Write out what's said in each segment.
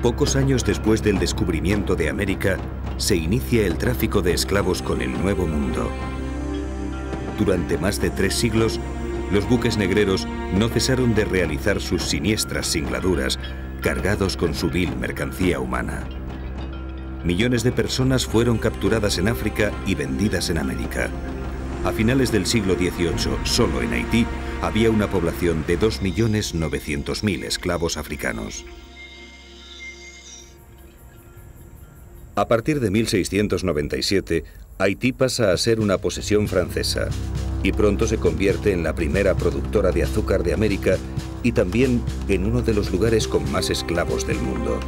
Pocos años después del descubrimiento de América, se inicia el tráfico de esclavos con el Nuevo Mundo. Durante más de 3 siglos, los buques negreros no cesaron de realizar sus siniestras singladuras, cargados con su vil mercancía humana. Millones de personas fueron capturadas en África y vendidas en América. A finales del siglo XVIII, solo en Haití, había una población de 2.900.000 esclavos africanos. A partir de 1697, Haití pasa a ser una posesión francesa y pronto se convierte en la primera productora de azúcar de América y también en uno de los lugares con más esclavos del mundo.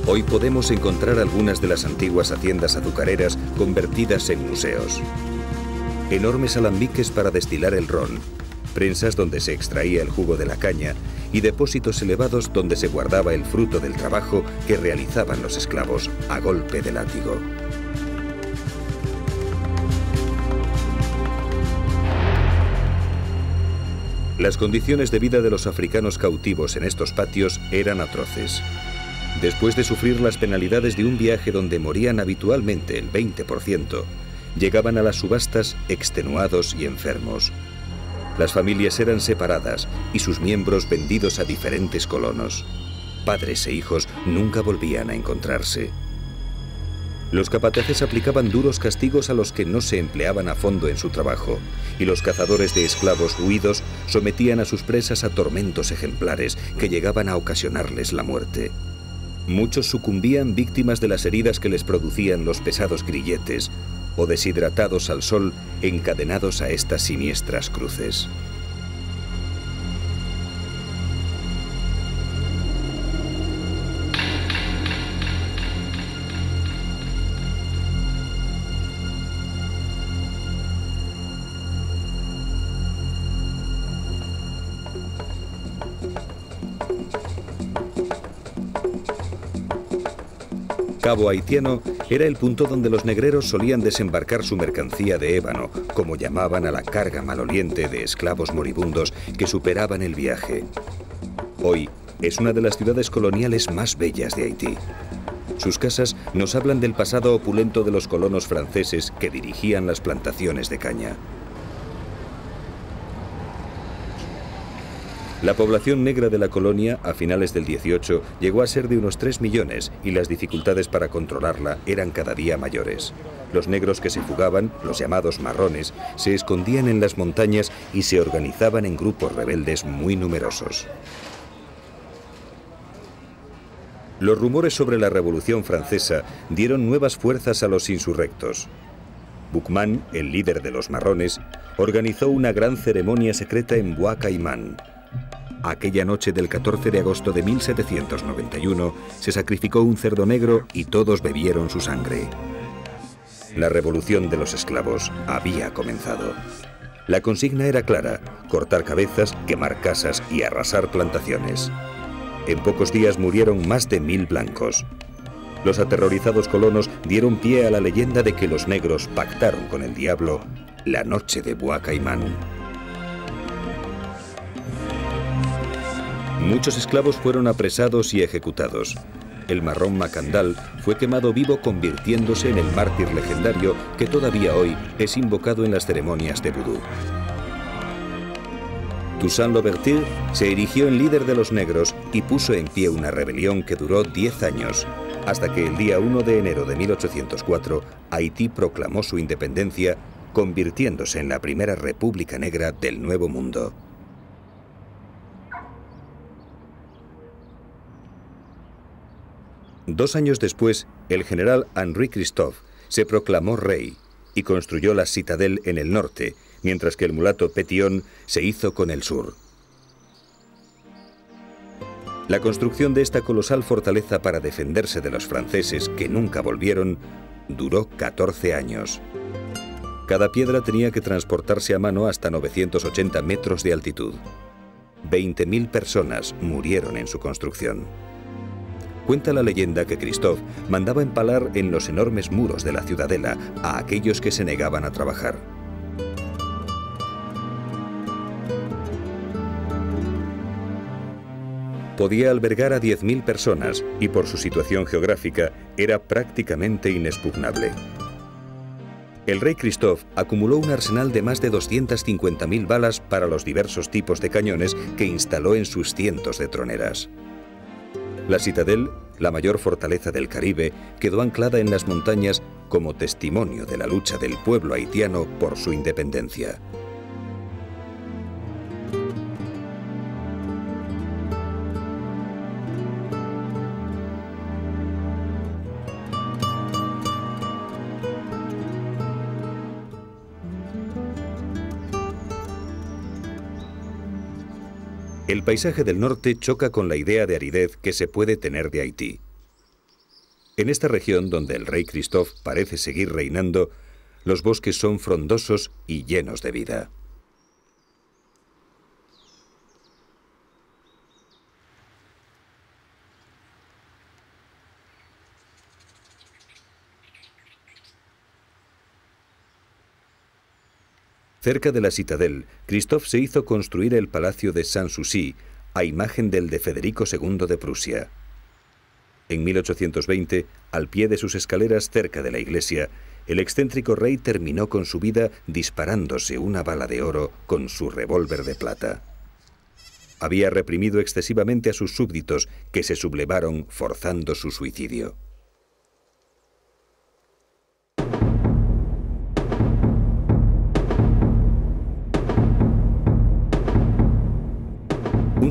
Hoy podemos encontrar algunas de las antiguas haciendas azucareras convertidas en museos. Enormes alambiques para destilar el ron, prensas donde se extraía el jugo de la caña y depósitos elevados donde se guardaba el fruto del trabajo que realizaban los esclavos a golpe de látigo. Las condiciones de vida de los africanos cautivos en estos patios eran atroces. Después de sufrir las penalidades de un viaje donde morían habitualmente el 20%, llegaban a las subastas extenuados y enfermos. Las familias eran separadas y sus miembros vendidos a diferentes colonos. Padres e hijos nunca volvían a encontrarse. Los capataces aplicaban duros castigos a los que no se empleaban a fondo en su trabajo, y los cazadores de esclavos huidos sometían a sus presas a tormentos ejemplares que llegaban a ocasionarles la muerte. Muchos sucumbían víctimas de las heridas que les producían los pesados grilletes, o deshidratados al sol, encadenados a estas siniestras cruces. Cabo Haitiano era el punto donde los negreros solían desembarcar su mercancía de ébano, como llamaban a la carga maloliente de esclavos moribundos que superaban el viaje. Hoy es una de las ciudades coloniales más bellas de Haití. Sus casas nos hablan del pasado opulento de los colonos franceses que dirigían las plantaciones de caña. La población negra de la colonia, a finales del 18, llegó a ser de unos 3 millones y las dificultades para controlarla eran cada día mayores. Los negros que se fugaban, los llamados marrones, se escondían en las montañas y se organizaban en grupos rebeldes muy numerosos. Los rumores sobre la Revolución Francesa dieron nuevas fuerzas a los insurrectos. Boukman, el líder de los marrones, organizó una gran ceremonia secreta en Bois Caïman. Aquella noche del 14 de agosto de 1791 se sacrificó un cerdo negro y todos bebieron su sangre. La revolución de los esclavos había comenzado. La consigna era clara: cortar cabezas, quemar casas y arrasar plantaciones. En pocos días murieron más de 1000 blancos. Los aterrorizados colonos dieron pie a la leyenda de que los negros pactaron con el diablo la noche de Bois Caïman. Muchos esclavos fueron apresados y ejecutados. El marrón Macandal fue quemado vivo, convirtiéndose en el mártir legendario que todavía hoy es invocado en las ceremonias de vudú. Toussaint Louverture se erigió en líder de los negros y puso en pie una rebelión que duró 10 años, hasta que el día 1 de enero de 1804 Haití proclamó su independencia, convirtiéndose en la primera república negra del Nuevo Mundo. Dos años después, el general Henri Christophe se proclamó rey y construyó la Citadel en el norte, mientras que el mulato Pétion se hizo con el sur. La construcción de esta colosal fortaleza para defenderse de los franceses que nunca volvieron duró 14 años. Cada piedra tenía que transportarse a mano hasta 980 metros de altitud. 20.000 personas murieron en su construcción. Cuenta la leyenda que Christophe mandaba empalar en los enormes muros de la ciudadela a aquellos que se negaban a trabajar. Podía albergar a 10.000 personas y por su situación geográfica era prácticamente inexpugnable. El rey Christophe acumuló un arsenal de más de 250.000 balas para los diversos tipos de cañones que instaló en sus cientos de troneras. La Citadel, la mayor fortaleza del Caribe, quedó anclada en las montañas como testimonio de la lucha del pueblo haitiano por su independencia. El paisaje del norte choca con la idea de aridez que se puede tener de Haití. En esta región, donde el rey Christophe parece seguir reinando, los bosques son frondosos y llenos de vida. Cerca de la Citadel, Christophe se hizo construir el Palacio de Sanssouci, a imagen del de Federico II de Prusia. En 1820, al pie de sus escaleras cerca de la iglesia, el excéntrico rey terminó con su vida disparándose una bala de oro con su revólver de plata. Había reprimido excesivamente a sus súbditos, que se sublevaron forzando su suicidio.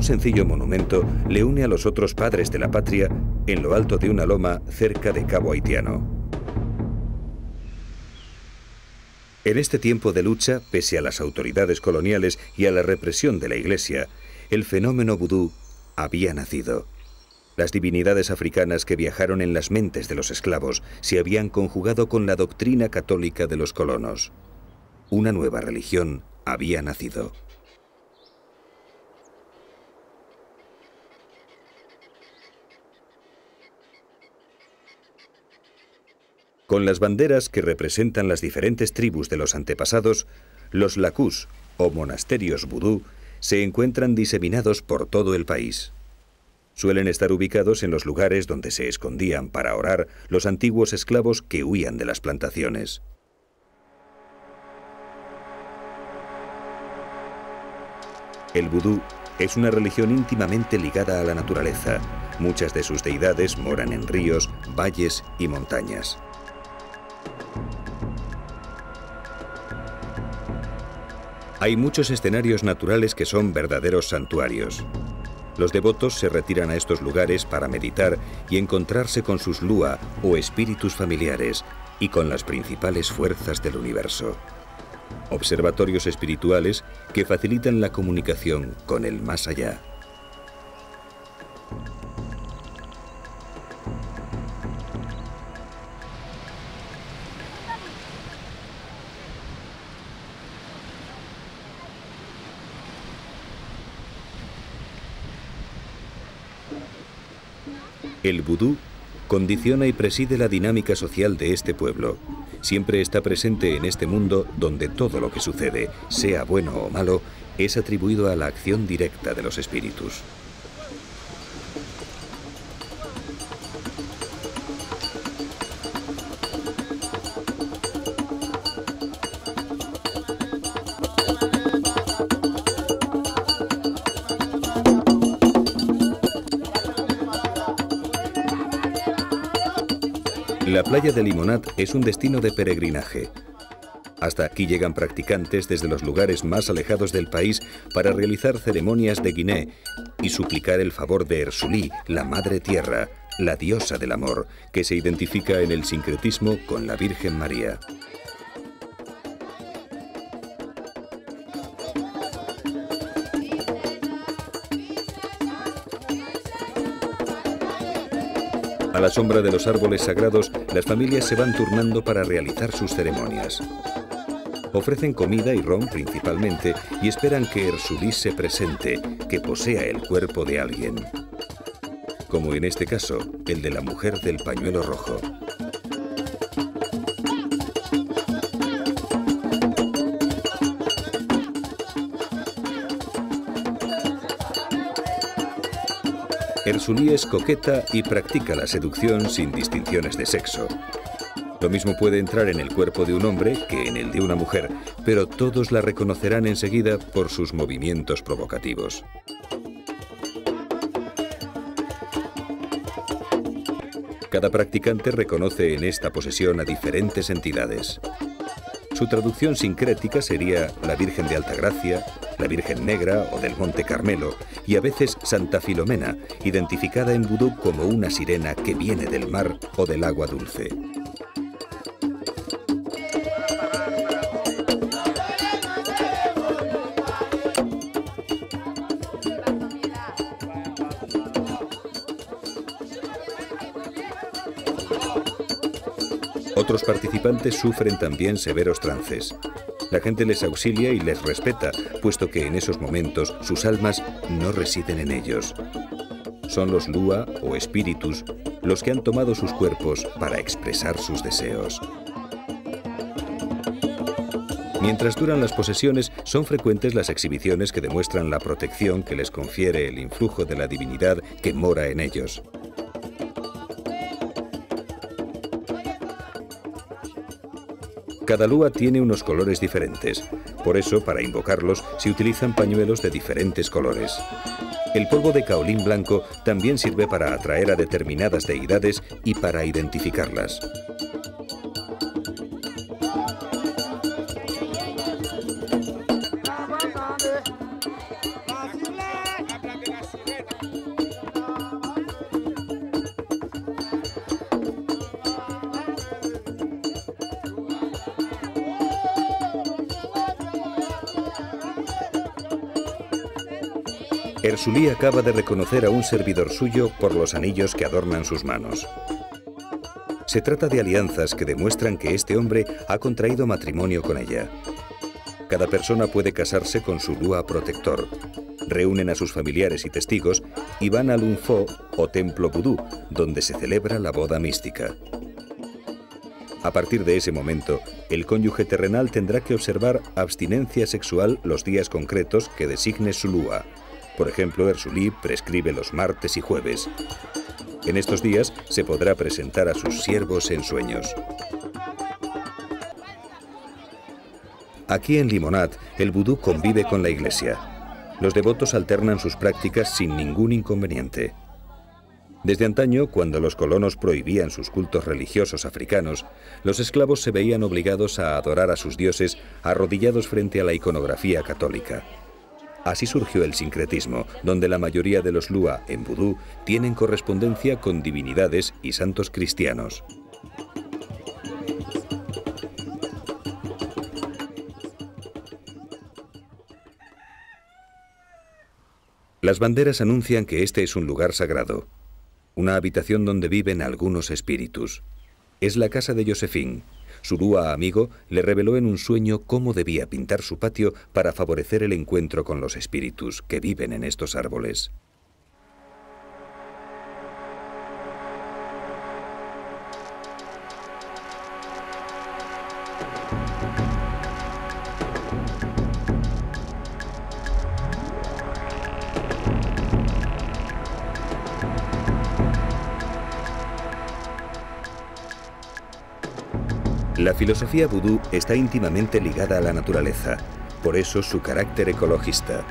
Un sencillo monumento le une a los otros padres de la patria en lo alto de una loma cerca de Cabo Haitiano. En este tiempo de lucha, pese a las autoridades coloniales y a la represión de la Iglesia, el fenómeno vudú había nacido. Las divinidades africanas que viajaron en las mentes de los esclavos se habían conjugado con la doctrina católica de los colonos. Una nueva religión había nacido. Con las banderas que representan las diferentes tribus de los antepasados, los lacus, o monasterios vudú, se encuentran diseminados por todo el país. Suelen estar ubicados en los lugares donde se escondían para orar los antiguos esclavos que huían de las plantaciones. El vudú es una religión íntimamente ligada a la naturaleza. Muchas de sus deidades moran en ríos, valles y montañas. Hay muchos escenarios naturales que son verdaderos santuarios. Los devotos se retiran a estos lugares para meditar y encontrarse con sus lua o espíritus familiares y con las principales fuerzas del universo. Observatorios espirituales que facilitan la comunicación con el más allá. El vudú condiciona y preside la dinámica social de este pueblo. Siempre está presente en este mundo donde todo lo que sucede, sea bueno o malo, es atribuido a la acción directa de los espíritus. La playa de Limonad es un destino de peregrinaje. Hasta aquí llegan practicantes desde los lugares más alejados del país para realizar ceremonias de Guiné y suplicar el favor de Ersulí, la Madre Tierra, la diosa del amor, que se identifica en el sincretismo con la Virgen María. A la sombra de los árboles sagrados, las familias se van turnando para realizar sus ceremonias. Ofrecen comida y ron principalmente y esperan que Ersulí se presente, que posea el cuerpo de alguien. como en este caso, el de la mujer del pañuelo rojo. Erzulie es coqueta y practica la seducción sin distinciones de sexo. Lo mismo puede entrar en el cuerpo de un hombre que en el de una mujer, pero todos la reconocerán enseguida por sus movimientos provocativos. Cada practicante reconoce en esta posesión a diferentes entidades. Su traducción sincrética sería la Virgen de Altagracia, la Virgen Negra o del Monte Carmelo, y a veces Santa Filomena, identificada en vudú como una sirena que viene del mar o del agua dulce. Otros participantes sufren también severos trances. La gente les auxilia y les respeta, puesto que en esos momentos sus almas no residen en ellos. Son los Lua o espíritus los que han tomado sus cuerpos para expresar sus deseos. Mientras duran las posesiones, son frecuentes las exhibiciones que demuestran la protección que les confiere el influjo de la divinidad que mora en ellos. Cada lua tiene unos colores diferentes. Por eso, para invocarlos, se utilizan pañuelos de diferentes colores. El polvo de caolín blanco también sirve para atraer a determinadas deidades y para identificarlas. Erzulie acaba de reconocer a un servidor suyo por los anillos que adornan sus manos. Se trata de alianzas que demuestran que este hombre ha contraído matrimonio con ella. Cada persona puede casarse con su lua protector. Reúnen a sus familiares y testigos y van al Unfo o templo vudú, donde se celebra la boda mística. A partir de ese momento, el cónyuge terrenal tendrá que observar abstinencia sexual los días concretos que designe su lua. Por ejemplo, Erzulie prescribe los martes y jueves. En estos días se podrá presentar a sus siervos en sueños. Aquí en Limonad, el vudú convive con la iglesia. Los devotos alternan sus prácticas sin ningún inconveniente. Desde antaño, cuando los colonos prohibían sus cultos religiosos africanos, los esclavos se veían obligados a adorar a sus dioses arrodillados frente a la iconografía católica. Así surgió el sincretismo, donde la mayoría de los lua en vudú tienen correspondencia con divinidades y santos cristianos. Las banderas anuncian que este es un lugar sagrado, una habitación donde viven algunos espíritus. Es la casa de Josephine. Su lua amigo le reveló en un sueño cómo debía pintar su patio para favorecer el encuentro con los espíritus que viven en estos árboles. La filosofía vudú está íntimamente ligada a la naturaleza, por eso su carácter ecologista.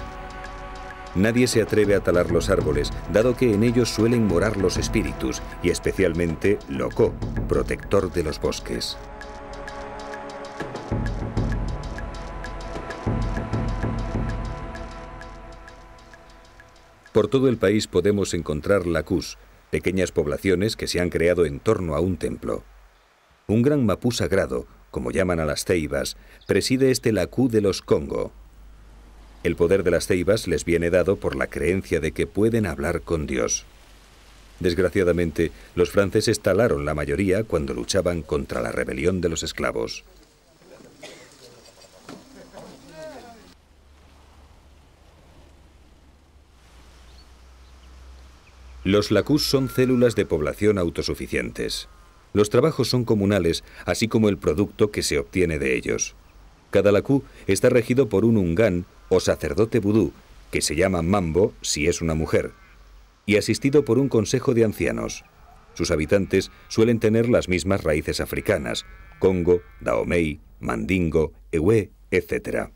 Nadie se atreve a talar los árboles, dado que en ellos suelen morar los espíritus, y especialmente Loko, protector de los bosques. Por todo el país podemos encontrar lakus, pequeñas poblaciones que se han creado en torno a un templo. Un gran mapú sagrado, como llaman a las ceibas, preside este lacú de los Congo. El poder de las ceibas les viene dado por la creencia de que pueden hablar con Dios. Desgraciadamente, los franceses talaron la mayoría cuando luchaban contra la rebelión de los esclavos. Los lacus son células de población autosuficientes. Los trabajos son comunales, así como el producto que se obtiene de ellos. Cada lacú está regido por un ungán o sacerdote vudú, que se llama mambo si es una mujer, y asistido por un consejo de ancianos. Sus habitantes suelen tener las mismas raíces africanas: Congo, Dahomey, Mandingo, Ewe, etc.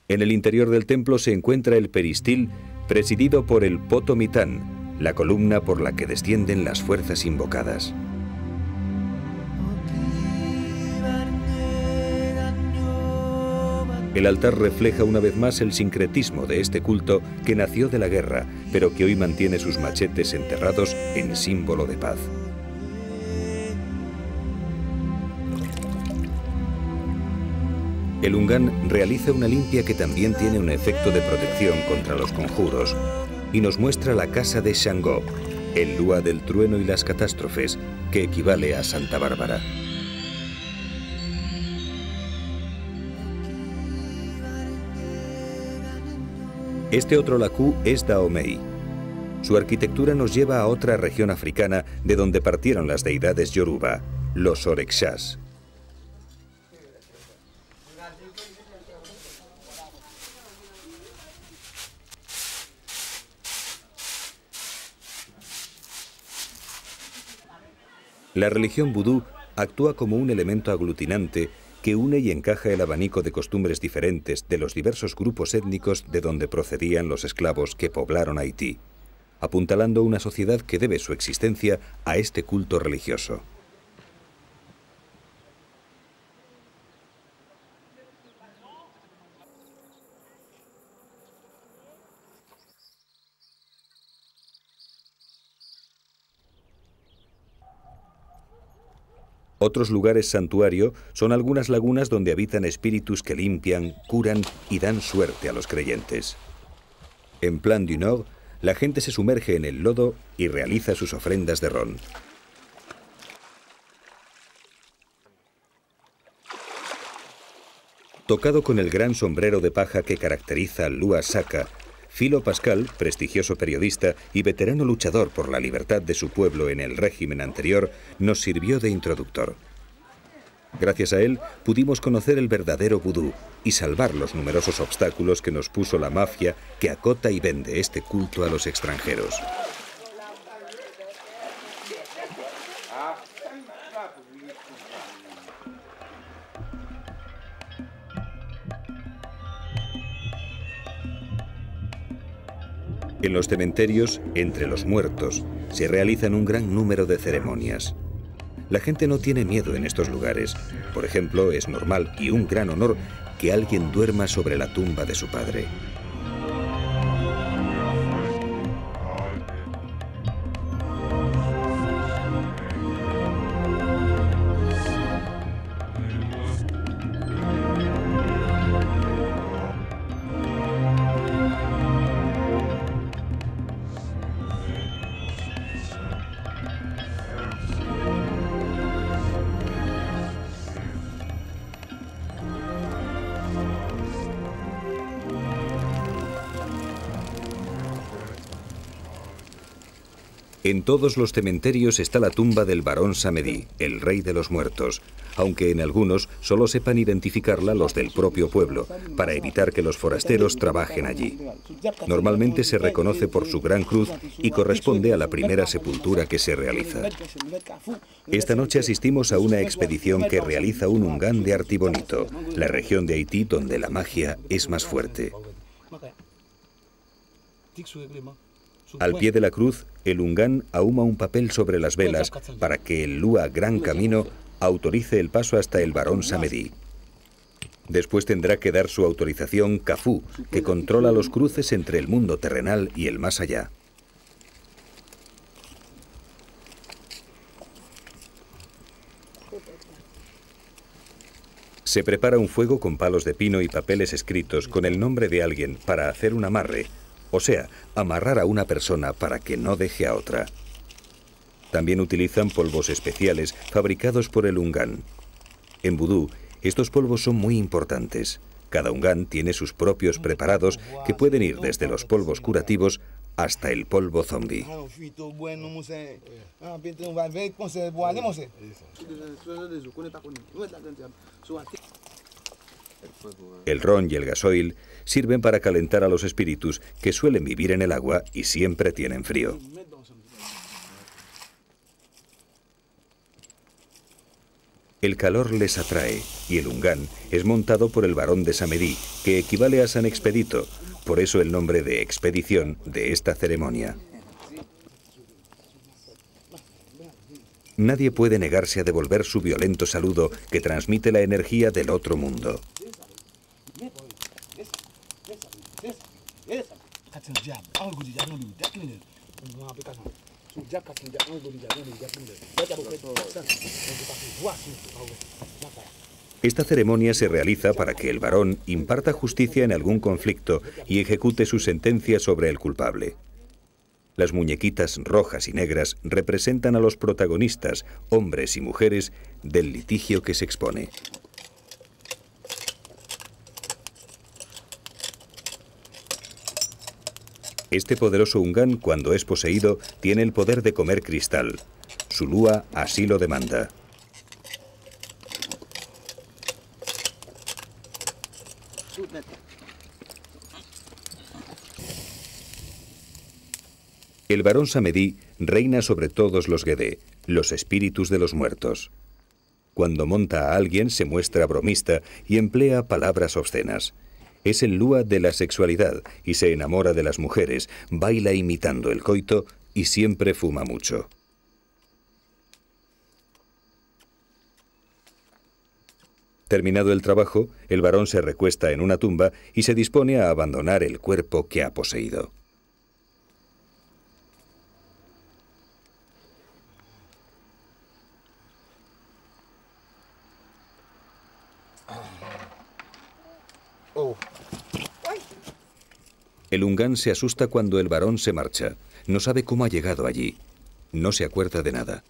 En el interior del templo se encuentra el peristil, presidido por el poto mitán, la columna por la que descienden las fuerzas invocadas. El altar refleja una vez más el sincretismo de este culto que nació de la guerra, pero que hoy mantiene sus machetes enterrados en símbolo de paz. El ungán realiza una limpia que también tiene un efecto de protección contra los conjuros y nos muestra la casa de Shango, el lua del trueno y las catástrofes, que equivale a Santa Bárbara. Este otro lacú es Dahomey. Su arquitectura nos lleva a otra región africana de donde partieron las deidades Yoruba, los Orexás. La religión vudú actúa como un elemento aglutinante que une y encaja el abanico de costumbres diferentes de los diversos grupos étnicos de donde procedían los esclavos que poblaron Haití, apuntalando una sociedad que debe su existencia a este culto religioso. Otros lugares santuario son algunas lagunas donde habitan espíritus que limpian, curan y dan suerte a los creyentes. En Plan du Nord, la gente se sumerge en el lodo y realiza sus ofrendas de ron. Tocado con el gran sombrero de paja que caracteriza al Lua Saka, Philo Pascal, prestigioso periodista y veterano luchador por la libertad de su pueblo en el régimen anterior, nos sirvió de introductor. Gracias a él pudimos conocer el verdadero vudú y salvar los numerosos obstáculos que nos puso la mafia que acota y vende este culto a los extranjeros. En los cementerios, entre los muertos, se realizan un gran número de ceremonias. La gente no tiene miedo en estos lugares. Por ejemplo, es normal y un gran honor que alguien duerma sobre la tumba de su padre. En todos los cementerios está la tumba del barón Samedi, el rey de los muertos, aunque en algunos solo sepan identificarla los del propio pueblo, para evitar que los forasteros trabajen allí. Normalmente se reconoce por su gran cruz y corresponde a la primera sepultura que se realiza. Esta noche asistimos a una expedición que realiza un ungán de Artibonito, la región de Haití donde la magia es más fuerte. Al pie de la cruz, el ungán ahuma un papel sobre las velas para que el Lua Gran Camino autorice el paso hasta el barón Samedi. Después tendrá que dar su autorización Kafú, que controla los cruces entre el mundo terrenal y el más allá. Se prepara un fuego con palos de pino y papeles escritos con el nombre de alguien para hacer un amarre, o sea, amarrar a una persona para que no deje a otra. También utilizan polvos especiales fabricados por el ungán. En vudú, estos polvos son muy importantes. Cada ungán tiene sus propios preparados que pueden ir desde los polvos curativos hasta el polvo zombie. El ron y el gasoil sirven para calentar a los espíritus que suelen vivir en el agua y siempre tienen frío. El calor les atrae y el ungán es montado por el barón de Samedi, que equivale a San Expedito, por eso el nombre de expedición de esta ceremonia. Nadie puede negarse a devolver su violento saludo que transmite la energía del otro mundo. Esta ceremonia se realiza para que el varón imparta justicia en algún conflicto y ejecute su sentencia sobre el culpable. Las muñequitas rojas y negras representan a los protagonistas, hombres y mujeres, del litigio que se expone. Este poderoso ungán, cuando es poseído, tiene el poder de comer cristal. Su lúa así lo demanda. El barón Samedi reina sobre todos los Guedé, los espíritus de los muertos. Cuando monta a alguien se muestra bromista y emplea palabras obscenas. Es el lúa de la sexualidad y se enamora de las mujeres, baila imitando el coito y siempre fuma mucho. Terminado el trabajo, el varón se recuesta en una tumba y se dispone a abandonar el cuerpo que ha poseído. El ungán se asusta cuando el varón se marcha. No sabe cómo ha llegado allí. No se acuerda de nada.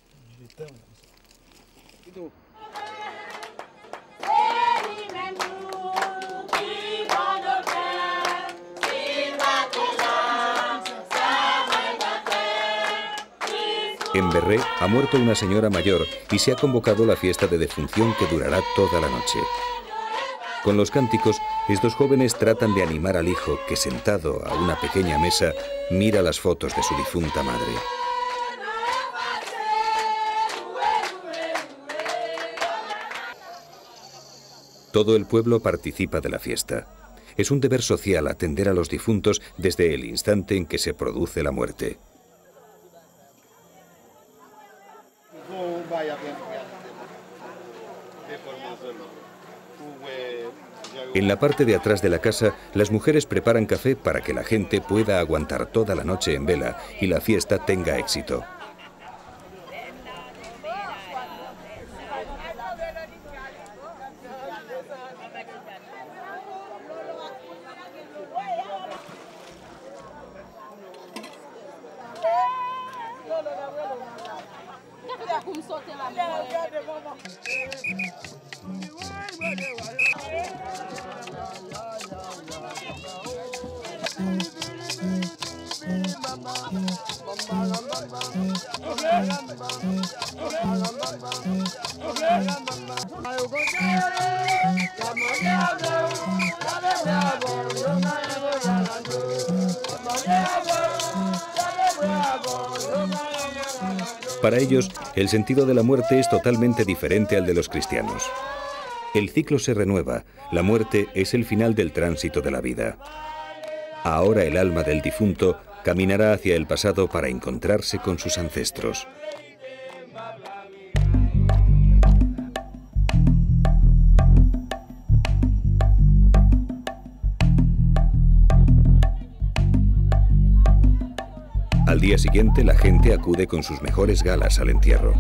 En Berré ha muerto una señora mayor y se ha convocado la fiesta de defunción que durará toda la noche. Con los cánticos, estos jóvenes tratan de animar al hijo que, sentado a una pequeña mesa, mira las fotos de su difunta madre. Todo el pueblo participa de la fiesta. Es un deber social atender a los difuntos desde el instante en que se produce la muerte. En la parte de atrás de la casa, las mujeres preparan café para que la gente pueda aguantar toda la noche en vela y la fiesta tenga éxito. Para ellos, el sentido de la muerte es totalmente diferente al de los cristianos. El ciclo se renueva, la muerte es el final del tránsito de la vida. Ahora el alma del difunto caminará hacia el pasado para encontrarse con sus ancestros. Al día siguiente, la gente acude con sus mejores galas al entierro.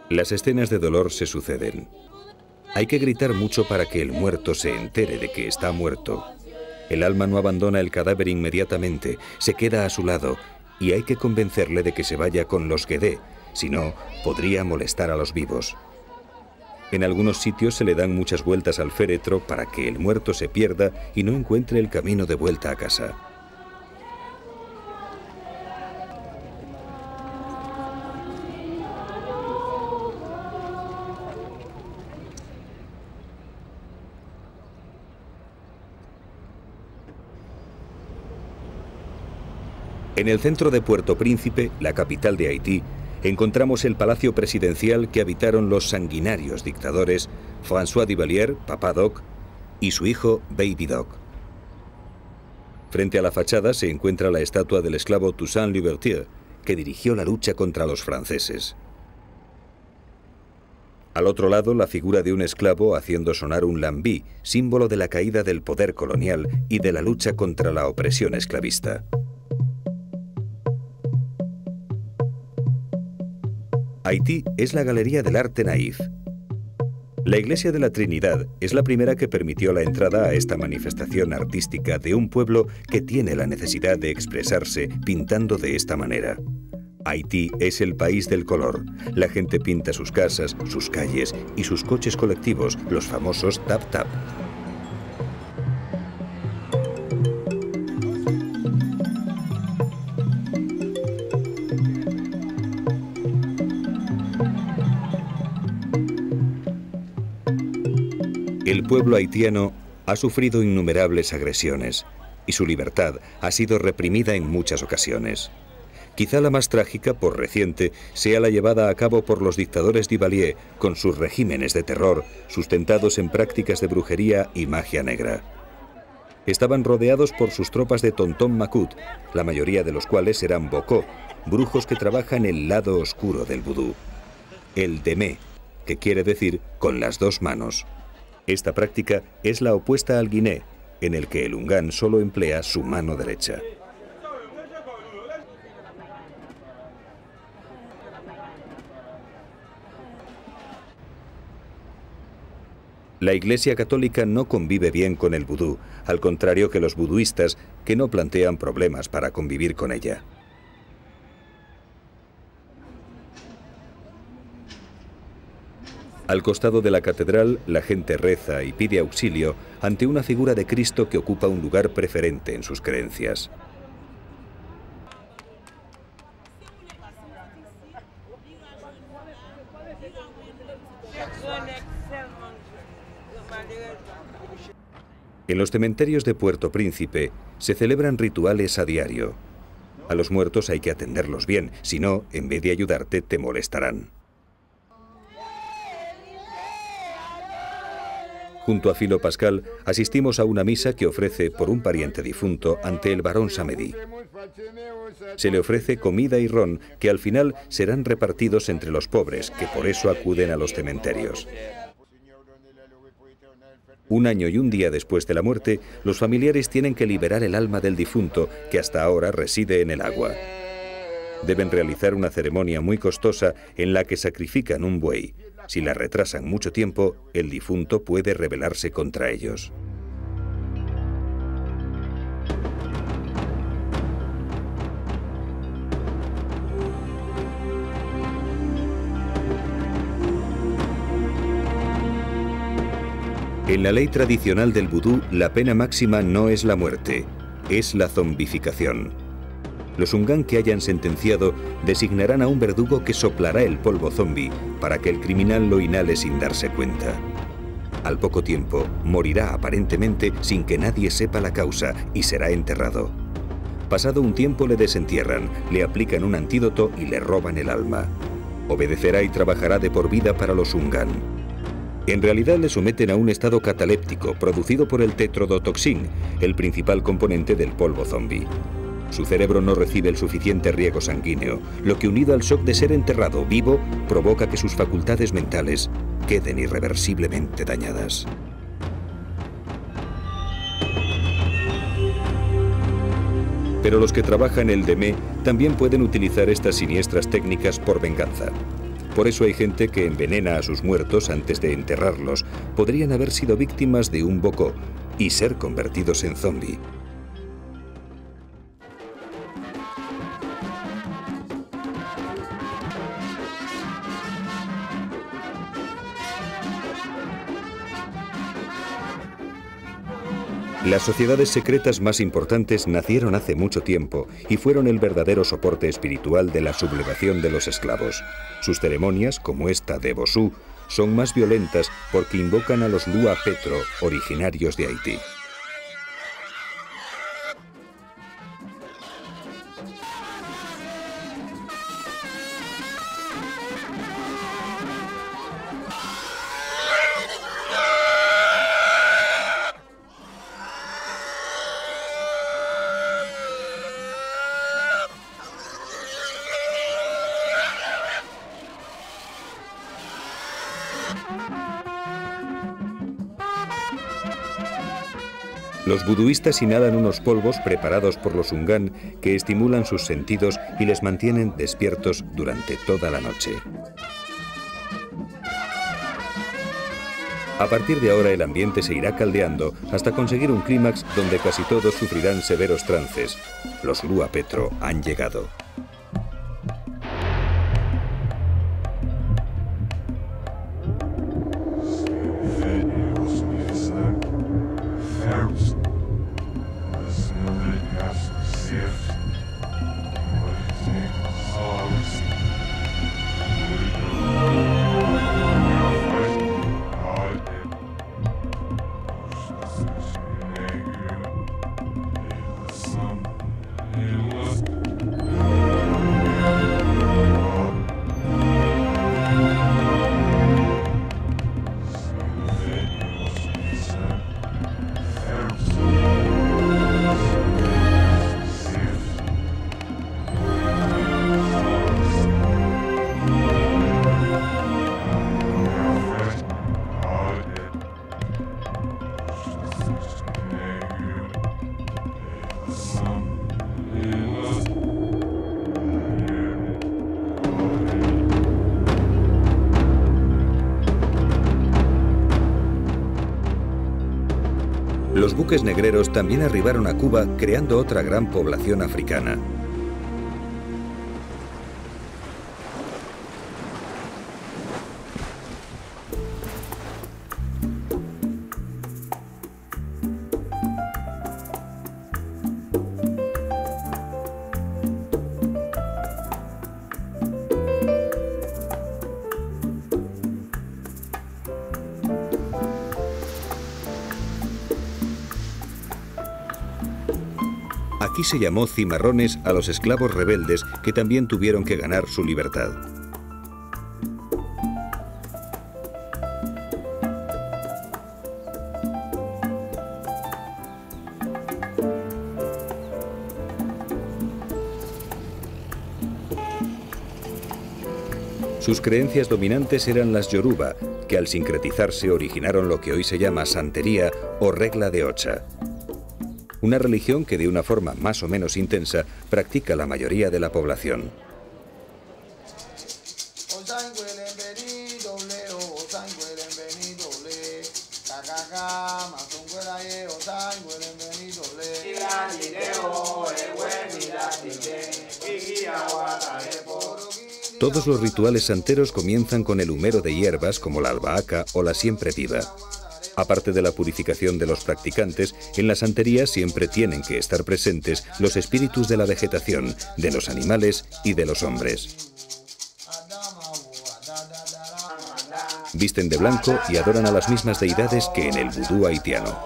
Las escenas de dolor se suceden. Hay que gritar mucho para que el muerto se entere de que está muerto. El alma no abandona el cadáver inmediatamente, se queda a su lado y hay que convencerle de que se vaya con los Guedé, si no, podría molestar a los vivos. En algunos sitios se le dan muchas vueltas al féretro para que el muerto se pierda y no encuentre el camino de vuelta a casa. En el centro de Puerto Príncipe, la capital de Haití, encontramos el palacio presidencial que habitaron los sanguinarios dictadores François Duvalier, Papa Doc, y su hijo Baby Doc. Frente a la fachada se encuentra la estatua del esclavo Toussaint Louverture, que dirigió la lucha contra los franceses. Al otro lado, la figura de un esclavo haciendo sonar un lambí, símbolo de la caída del poder colonial y de la lucha contra la opresión esclavista. Haití es la Galería del Arte Naif. La Iglesia de la Trinidad es la primera que permitió la entrada a esta manifestación artística de un pueblo que tiene la necesidad de expresarse pintando de esta manera. Haití es el país del color. La gente pinta sus casas, sus calles y sus coches colectivos, los famosos tap-tap. El pueblo haitiano ha sufrido innumerables agresiones y su libertad ha sido reprimida en muchas ocasiones. Quizá la más trágica, por reciente, sea la llevada a cabo por los dictadores Duvalier con sus regímenes de terror sustentados en prácticas de brujería y magia negra. Estaban rodeados por sus tropas de Tonton Macoute, la mayoría de los cuales eran bocó, brujos que trabajan el lado oscuro del vudú. El demé, que quiere decir con las dos manos. Esta práctica es la opuesta al guiné, en el que el ungán solo emplea su mano derecha. La Iglesia Católica no convive bien con el vudú, al contrario que los vuduistas, que no plantean problemas para convivir con ella. Al costado de la catedral, la gente reza y pide auxilio ante una figura de Cristo que ocupa un lugar preferente en sus creencias. En los cementerios de Puerto Príncipe se celebran rituales a diario. A los muertos hay que atenderlos bien, si no, en vez de ayudarte, te molestarán. Junto a Philo Pascal asistimos a una misa que ofrece por un pariente difunto ante el barón Samedi. Se le ofrece comida y ron que al final serán repartidos entre los pobres, que por eso acuden a los cementerios. Un año y un día después de la muerte, los familiares tienen que liberar el alma del difunto, que hasta ahora reside en el agua. Deben realizar una ceremonia muy costosa en la que sacrifican un buey. Si la retrasan mucho tiempo, el difunto puede rebelarse contra ellos. En la ley tradicional del vudú, la pena máxima no es la muerte, es la zombificación. Los ungán que hayan sentenciado designarán a un verdugo que soplará el polvo zombi para que el criminal lo inhale sin darse cuenta. Al poco tiempo, morirá aparentemente sin que nadie sepa la causa y será enterrado. Pasado un tiempo le desentierran, le aplican un antídoto y le roban el alma. Obedecerá y trabajará de por vida para los ungán. En realidad le someten a un estado cataléptico producido por el tetrodotoxín, el principal componente del polvo zombi. Su cerebro no recibe el suficiente riego sanguíneo, lo que unido al shock de ser enterrado vivo provoca que sus facultades mentales queden irreversiblemente dañadas. Pero los que trabajan el demé también pueden utilizar estas siniestras técnicas por venganza. Por eso hay gente que envenena a sus muertos antes de enterrarlos. Podrían haber sido víctimas de un bokor y ser convertidos en zombi. Las sociedades secretas más importantes nacieron hace mucho tiempo y fueron el verdadero soporte espiritual de la sublevación de los esclavos. Sus ceremonias, como esta de Bosú, son más violentas porque invocan a los Lua Petro, originarios de Haití. Los buduistas inhalan unos polvos preparados por los Ungan que estimulan sus sentidos y les mantienen despiertos durante toda la noche. A partir de ahora el ambiente se irá caldeando hasta conseguir un clímax donde casi todos sufrirán severos trances. Los Lua Petro han llegado. Los buques negreros también arribaron a Cuba, creando otra gran población africana. Aquí se llamó cimarrones a los esclavos rebeldes que también tuvieron que ganar su libertad. Sus creencias dominantes eran las Yoruba, que al sincretizarse originaron lo que hoy se llama santería o regla de Ocha. Una religión que de una forma más o menos intensa practica la mayoría de la población. Todos los rituales santeros comienzan con el humero de hierbas como la albahaca o la siempre viva. Aparte de la purificación de los practicantes, en la santería siempre tienen que estar presentes los espíritus de la vegetación, de los animales y de los hombres. Visten de blanco y adoran a las mismas deidades que en el vudú haitiano.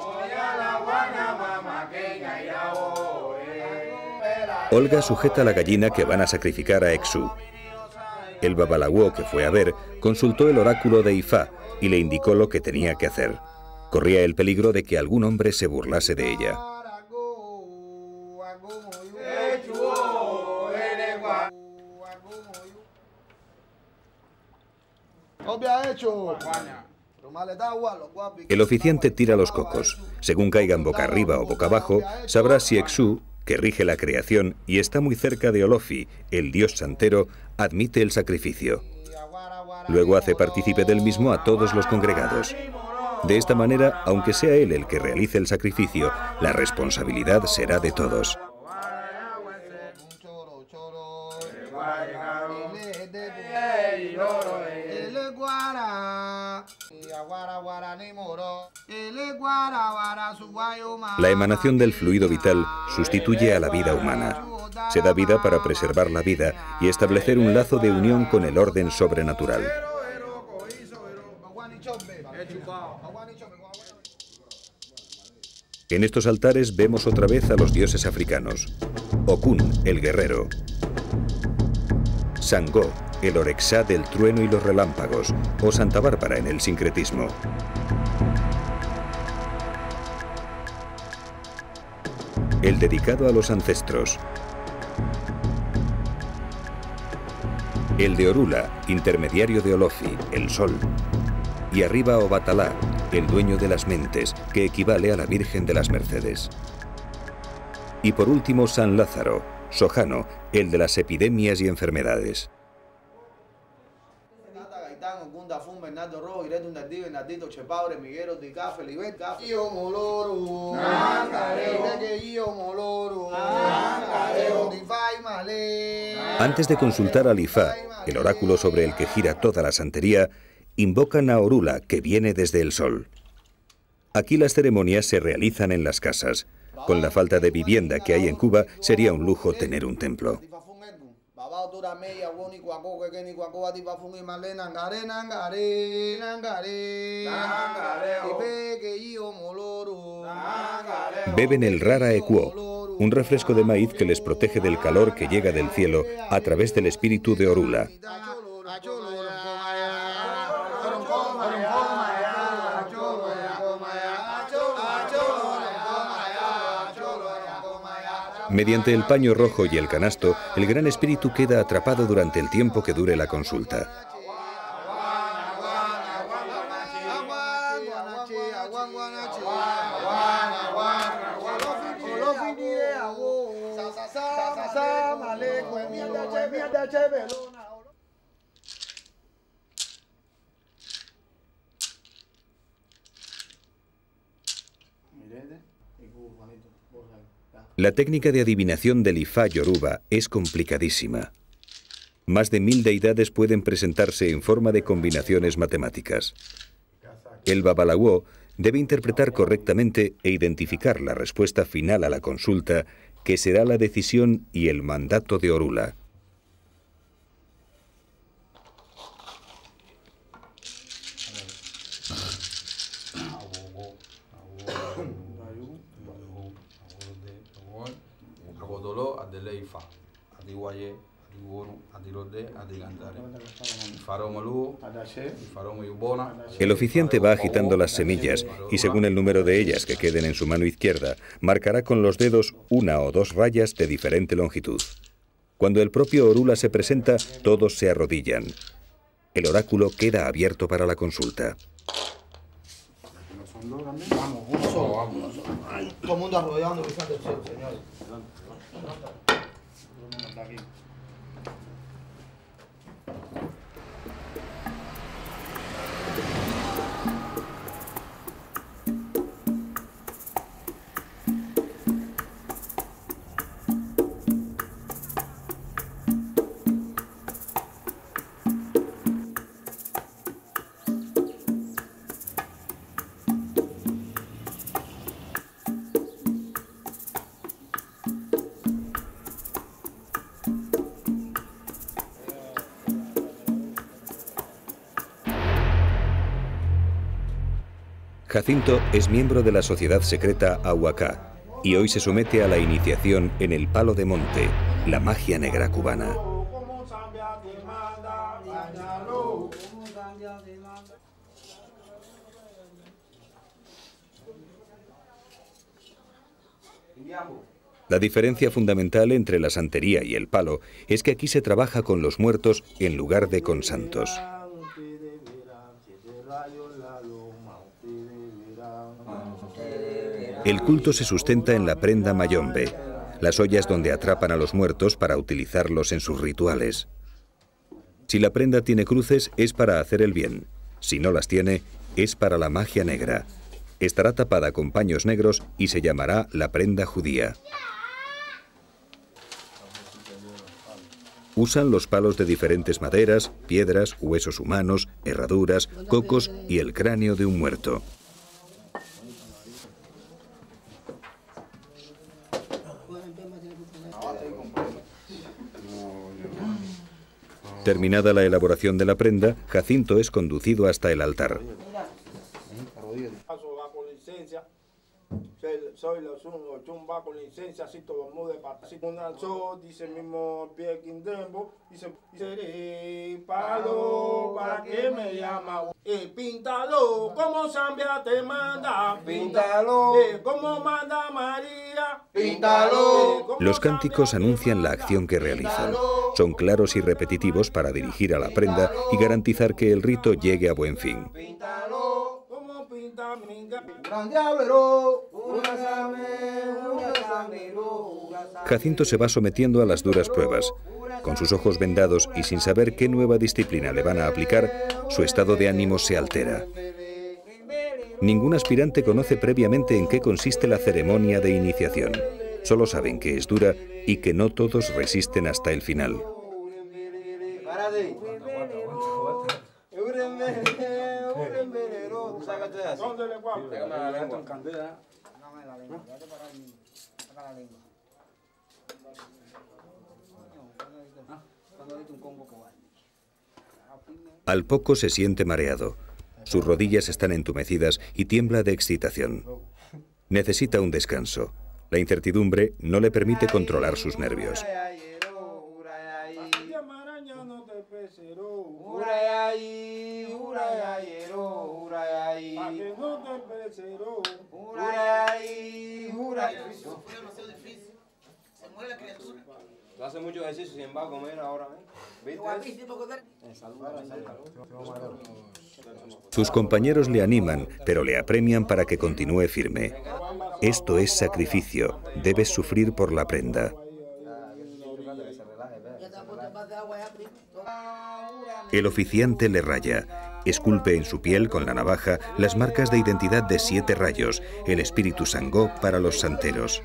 Olga sujeta la gallina que van a sacrificar a Exu. El babalawo que fue a ver consultó el oráculo de Ifá y le indicó lo que tenía que hacer. Corría el peligro de que algún hombre se burlase de ella. El oficiante tira los cocos. Según caigan boca arriba o boca abajo, sabrá si Exu, que rige la creación y está muy cerca de Olofi, el dios santero, admite el sacrificio. Luego hace partícipe del mismo a todos los congregados. De esta manera, aunque sea él el que realice el sacrificio, la responsabilidad será de todos. La emanación del fluido vital sustituye a la vida humana. Se da vida para preservar la vida y establecer un lazo de unión con el orden sobrenatural. En estos altares vemos otra vez a los dioses africanos. Okun, el guerrero. Sangó, el Orexá del trueno y los relámpagos, o Santa Bárbara en el sincretismo. El dedicado a los ancestros. El de Orula, intermediario de Olofi, el sol. Y arriba Obatalá, el dueño de las mentes, que equivale a la Virgen de las Mercedes. Y por último San Lázaro, Sojano, el de las epidemias y enfermedades. Antes de consultar al Ifá, el oráculo sobre el que gira toda la santería, invocan a Orula, que viene desde el sol. Aquí las ceremonias se realizan en las casas. Con la falta de vivienda que hay en Cuba, sería un lujo tener un templo. Beben el Rara Ecuo, un refresco de maíz que les protege del calor que llega del cielo a través del espíritu de Orula. Mediante el paño rojo y el canasto, el Gran Espíritu queda atrapado durante el tiempo que dure la consulta. La técnica de adivinación del Ifá Yoruba es complicadísima. Más de 1000 deidades pueden presentarse en forma de combinaciones matemáticas. El Babalawo debe interpretar correctamente e identificar la respuesta final a la consulta, que será la decisión y el mandato de Orula. El oficiante va agitando las semillas y según el número de ellas que queden en su mano izquierda, marcará con los dedos 1 o 2 rayas de diferente longitud. Cuando el propio Orula se presenta, todos se arrodillan. El oráculo queda abierto para la consulta. Todo el mundo arrodillando, señor. Jacinto es miembro de la sociedad secreta Ahuacá y hoy se somete a la iniciación en el Palo de Monte, la magia negra cubana. La diferencia fundamental entre la santería y el palo es que aquí se trabaja con los muertos en lugar de con santos. El culto se sustenta en la prenda mayombe, las ollas donde atrapan a los muertos para utilizarlos en sus rituales. Si la prenda tiene cruces, es para hacer el bien. Si no las tiene, es para la magia negra. Estará tapada con paños negros y se llamará la prenda judía. Usan los palos de diferentes maderas, piedras, huesos humanos, herraduras, cocos y el cráneo de un muerto. Terminada la elaboración de la prenda, Jacinto es conducido hasta el altar. Soy los chumba con licencia, si todo mude para si un alzo, dice mismo pie quindembo, dice palo, ¿para qué me llama? Píntalo, como Zambia te manda, píntalo, como manda María, píntalo. Los cánticos anuncian la acción que realizan. Son claros y repetitivos para dirigir a la prenda y garantizar que el rito llegue a buen fin. Jacinto se va sometiendo a las duras pruebas. Con sus ojos vendados y sin saber qué nueva disciplina le van a aplicar, su estado de ánimo se altera. Ningún aspirante conoce previamente en qué consiste la ceremonia de iniciación. Solo saben que es dura y que no todos resisten hasta el final. Al poco se siente mareado. Sus rodillas están entumecidas y tiembla de excitación. Necesita un descanso. La incertidumbre no le permite controlar sus nervios. Hace mucho ejercicio sin va a comer ahora. Sus compañeros le animan, pero le apremian para que continúe firme. Esto es sacrificio. Debes sufrir por la prenda. El oficiante le raya. Esculpe en su piel con la navaja las marcas de identidad de 7 rayos, el espíritu Sangó para los santeros.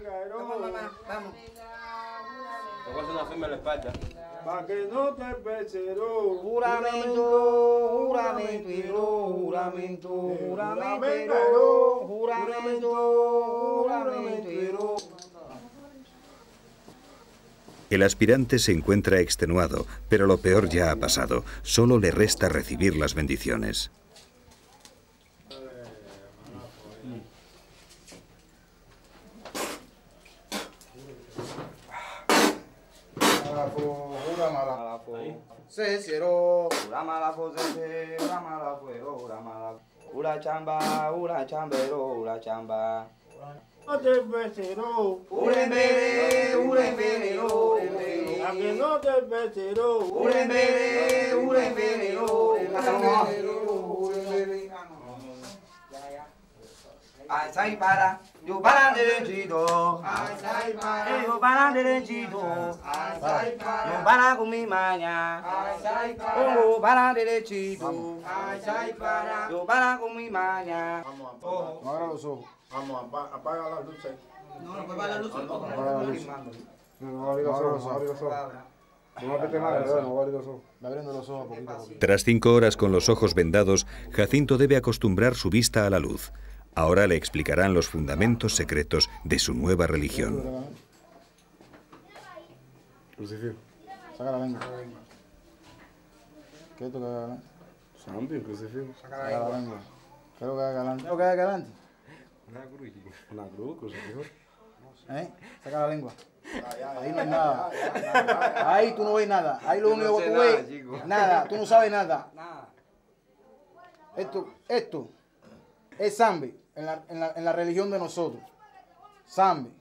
Pa' que no te pesero, juramento, juramento, juramento, juramento, juramento, juramento. El aspirante se encuentra extenuado, pero lo peor ya ha pasado. Solo le resta recibir las bendiciones. Ura chamba, ura chambero, ura chamba. no te pesero, Urembere, urembere, urembere. a que no te pesero, Urembere, urembere, urembere. Ay, sai para, yo para derechito. Yo para derechito. Yo para con mi maña. Yo para derechito. Yo para con mi maña. No abra los ojos. Vamos, apaga las luces. No, no apaga las luces. Apaga las luces. No abrir los ojos, no abrir los ojos. No apriete nada, ¿verdad? No abrir los ojos. Va abriendo los ojos poquito a poquito. Tras 5 horas con los ojos vendados, Jacinto debe acostumbrar su vista a la luz. Ahora le explicarán los fundamentos secretos de su nueva religión. Crucifijo. Saca la lengua. ¿Qué es esto que haga adelante? Santo, crucifijo. Saca la lengua. ¿Qué es lo que haga adelante? ¿Qué es lo que haga adelante? Una cruz, crucifijo. ¿Eh? Saca la lengua. Ahí no hay nada. Ahí tú no ves nada. Ahí lo único que tú ves, nada. Tú no sabes nada. Esto es Zambi en la religión de nosotros. Zambi.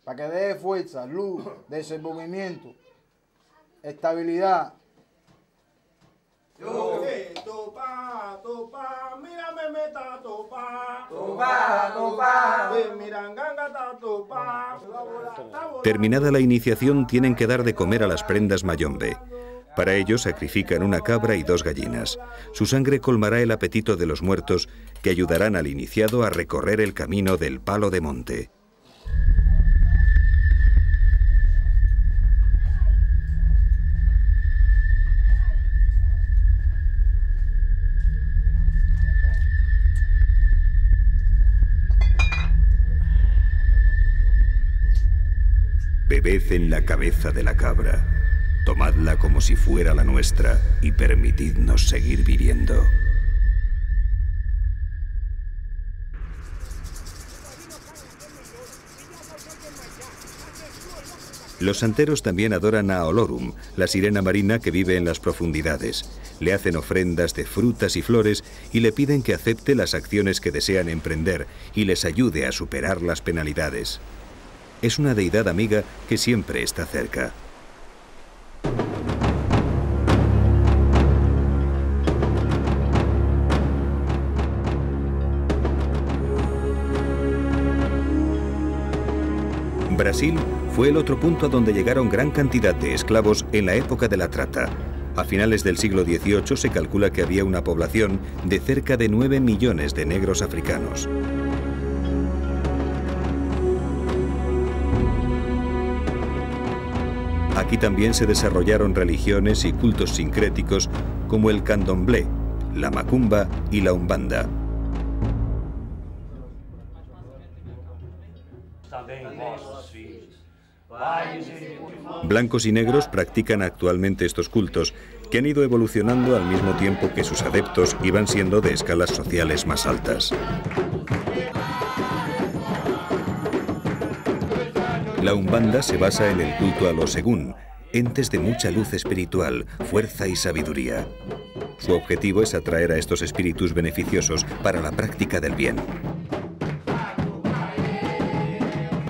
Para que dé fuerza, luz, desenvolvimiento, estabilidad. Topa, topa, mírame meta topa. Topa, topa. Miranganga topa. Terminada la iniciación, tienen que dar de comer a las prendas mayombe. Para ello sacrifican una cabra y 2 gallinas. Su sangre colmará el apetito de los muertos, que ayudarán al iniciado a recorrer el camino del palo de monte. Bebed en la cabeza de la cabra. Tomadla como si fuera la nuestra y permitidnos seguir viviendo. Los santeros también adoran a Olorum, la sirena marina que vive en las profundidades. Le hacen ofrendas de frutas y flores y le piden que acepte las acciones que desean emprender y les ayude a superar las penalidades. Es una deidad amiga que siempre está cerca. Brasil fue el otro punto a donde llegaron gran cantidad de esclavos en la época de la trata. A finales del siglo XVIII se calcula que había una población de cerca de 9 millones de negros africanos. Aquí también se desarrollaron religiones y cultos sincréticos como el candomblé, la macumba y la umbanda. Blancos y negros practican actualmente estos cultos, que han ido evolucionando al mismo tiempo que sus adeptos iban siendo de escalas sociales más altas. La umbanda se basa en el culto a los egún, entes de mucha luz espiritual, fuerza y sabiduría. Su objetivo es atraer a estos espíritus beneficiosos para la práctica del bien.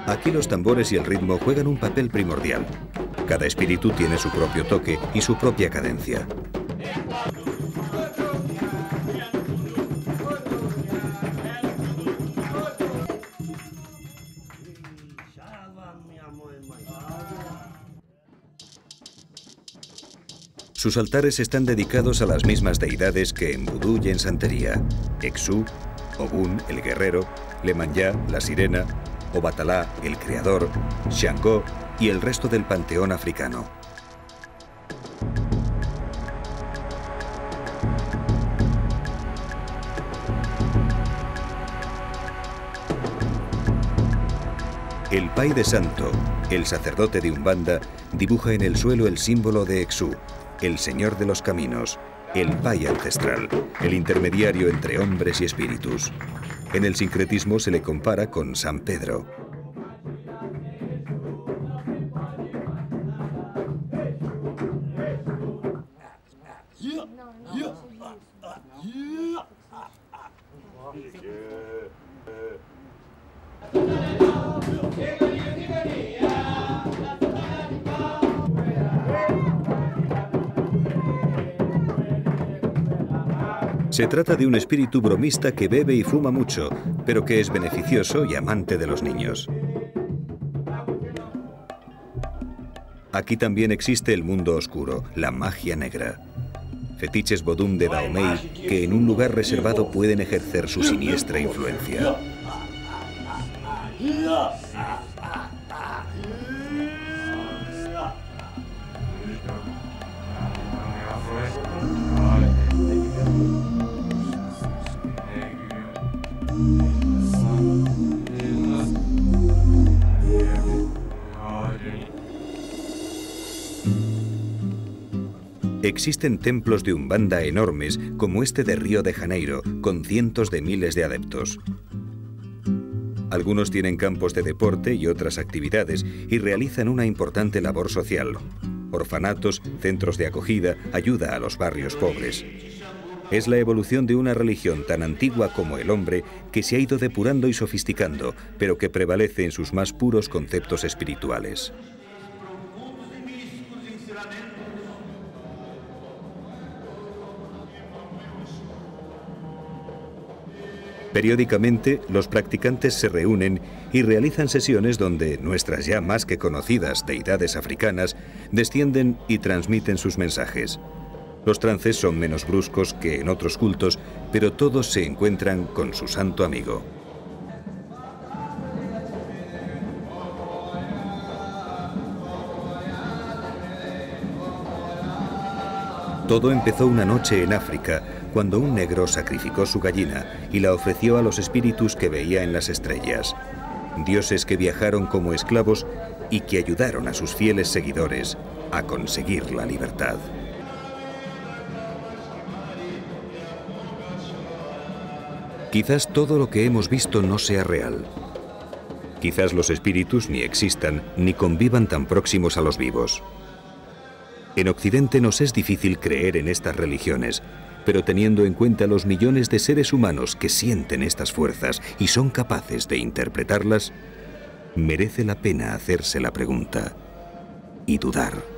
Aquí los tambores y el ritmo juegan un papel primordial. Cada espíritu tiene su propio toque y su propia cadencia. Sus altares están dedicados a las mismas deidades que en vudú y en santería: Exu, Ogún, el guerrero, Lemanyá, la sirena, Obatalá, el creador, Xangó y el resto del panteón africano. El Pai de Santo, el sacerdote de Umbanda, dibuja en el suelo el símbolo de Exu, el señor de los caminos, el Pai ancestral, el intermediario entre hombres y espíritus. En el sincretismo se le compara con San Pedro. Se trata de un espíritu bromista que bebe y fuma mucho, pero que es beneficioso y amante de los niños. Aquí también existe el mundo oscuro, la magia negra. Fetiches vodum de Dahomey que en un lugar reservado pueden ejercer su siniestra influencia. Existen templos de Umbanda enormes como este de Río de Janeiro, con cientos de miles de adeptos. Algunos tienen campos de deporte y otras actividades y realizan una importante labor social. Orfanatos, centros de acogida, ayuda a los barrios pobres. Es la evolución de una religión tan antigua como el hombre que se ha ido depurando y sofisticando, pero que prevalece en sus más puros conceptos espirituales. Periódicamente, los practicantes se reúnen y realizan sesiones donde nuestras ya más que conocidas deidades africanas descienden y transmiten sus mensajes. Los trances son menos bruscos que en otros cultos, pero todos se encuentran con su santo amigo. Todo empezó una noche en África, cuando un negro sacrificó su gallina y la ofreció a los espíritus que veía en las estrellas, dioses que viajaron como esclavos y que ayudaron a sus fieles seguidores a conseguir la libertad. Quizás todo lo que hemos visto no sea real. Quizás los espíritus ni existan ni convivan tan próximos a los vivos. En Occidente nos es difícil creer en estas religiones, pero teniendo en cuenta los millones de seres humanos que sienten estas fuerzas y son capaces de interpretarlas, merece la pena hacerse la pregunta y dudar.